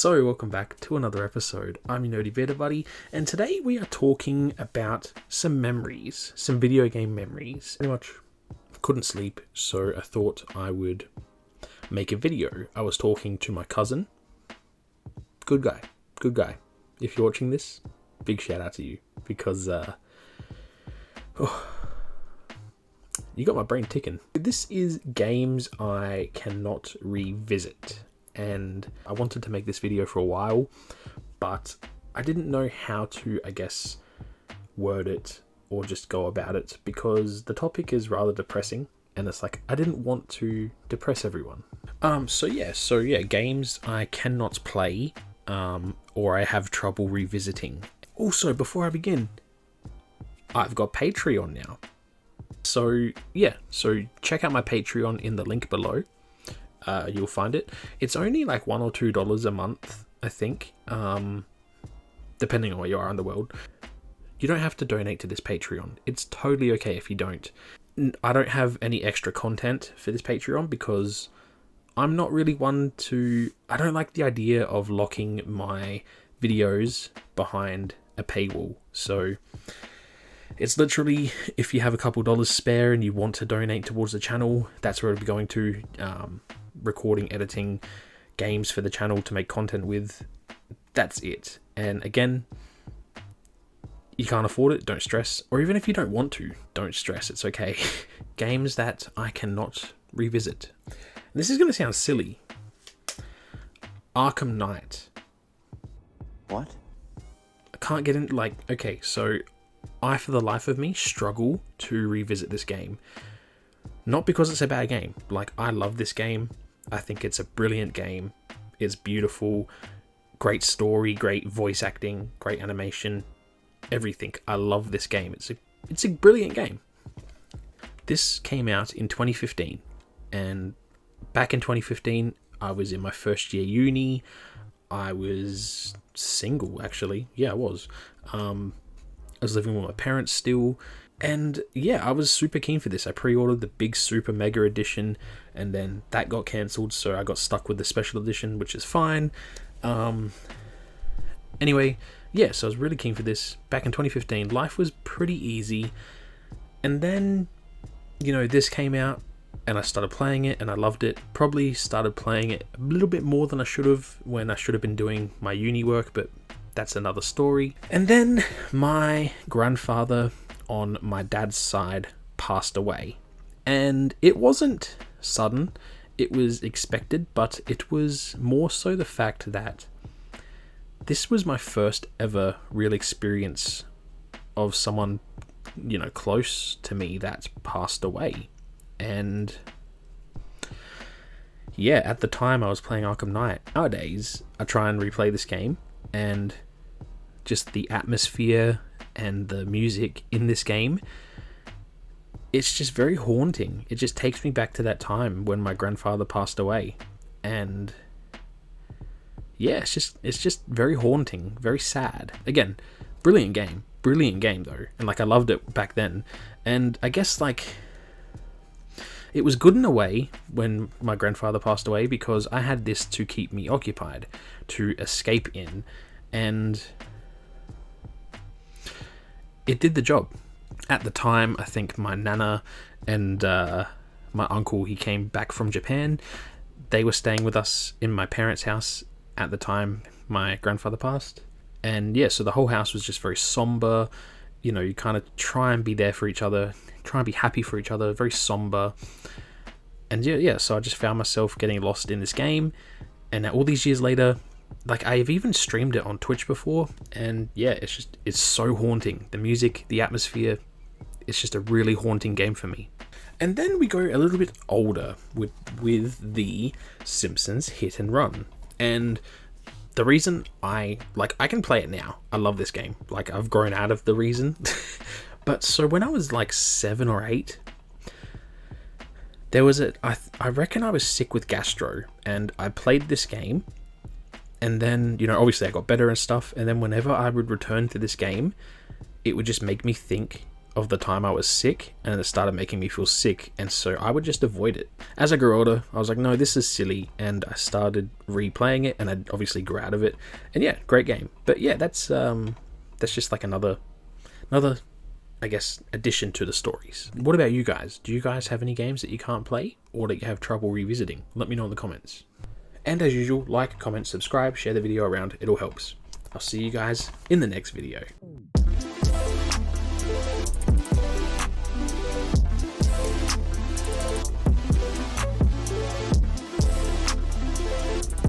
So welcome back to another episode. I'm your nerdy beta buddy, and today we are talking about some memories, some video game memories. Pretty much couldn't sleep, so I thought I would make a video. I was talking to my cousin. Good guy. If you're watching this, big shout out to you, because you got my brain ticking. This is games I cannot revisit. And I wanted to make this video for a while, but I didn't know how to, word it or just go about it, because the topic is rather depressing, and it's like, I didn't want to depress everyone. So yeah, games I cannot play, or I have trouble revisiting. Also, before I begin, I've got Patreon now. So check out my Patreon in the link below. You'll find it. It's only like $1 or $2 a month, I think, depending on where you are in the world. You don't have to donate to this Patreon. It's totally okay if you don't. I don't have any extra content for this Patreon because I'm not really I don't like the idea of locking my videos behind a paywall. So it's literally, if you have a couple dollars spare and you want to donate towards the channel, that's where it'll be going to. Recording, editing, games for the channel to make content with. That's it. And again, you can't afford it, don't stress. Or even if you don't want to, don't stress, it's okay. Games that I cannot revisit. This is going to sound silly. Arkham Knight. What? I can't get into, okay, so I, for the life of me, struggle to revisit this game. Not because it's a bad game. I love this game. I think it's a brilliant game. It's beautiful. Great story, great voice acting, great animation. Everything. I love this game. It's a brilliant game. This came out in 2015. And back in 2015, I was in my first year uni. I was single, actually. Yeah, I was. I was living with my parents still. And yeah, I was super keen for this. I pre-ordered the big super mega edition, and then that got cancelled, so I got stuck with the special edition, which is fine. Anyway, yeah, so I was really keen for this. Back in 2015, life was pretty easy. And then, this came out, and I started playing it, and I loved it. Probably started playing it a little bit more than I should have, when I should have been doing my uni work, but that's another story. And then my grandfather on my dad's side passed away, and it wasn't sudden, it was expected, but it was more so the fact that this was my first ever real experience of someone close to me that passed away. And yeah, at the time I was playing Arkham Knight. Nowadays I try and replay this game, and just the atmosphere and the music in this game, it's just very haunting. It just takes me back to that time when my grandfather passed away. And yeah, it's just very haunting, very sad. Again, brilliant game though. And I loved it back then. And I guess it was good in a way when my grandfather passed away, because I had this to keep me occupied, to escape in, and it did the job. At the time, I think my nana and my uncle, he came back from Japan. They were staying with us in my parents' house at the time my grandfather passed. And yeah, so the whole house was just very somber. You kind of try and be there for each other, try and be happy for each other, very somber. And yeah, so I just found myself getting lost in this game. And all these years later, I've even streamed it on Twitch before, and yeah, it's so haunting. The music, the atmosphere, it's just a really haunting game for me. And then we go a little bit older with the Simpsons Hit and Run. And the reason I can play it now. I love this game. I've grown out of the reason. But so when I was 7 or 8, there was I reckon I was sick with gastro, and I played this game. And then, obviously I got better and stuff. And then whenever I would return to this game, it would just make me think of the time I was sick, and it started making me feel sick, and so I would just avoid it. As I grew older, I was like, no, this is silly, and I started replaying it, and I obviously grew out of it. And yeah, great game. But yeah, that's just like another I guess addition to the stories. What about you guys? Do you guys have any games that you can't play or that you have trouble revisiting? Let me know in the comments. And as usual, like, comment, subscribe, share the video around, it all helps. I'll see you guys in the next video.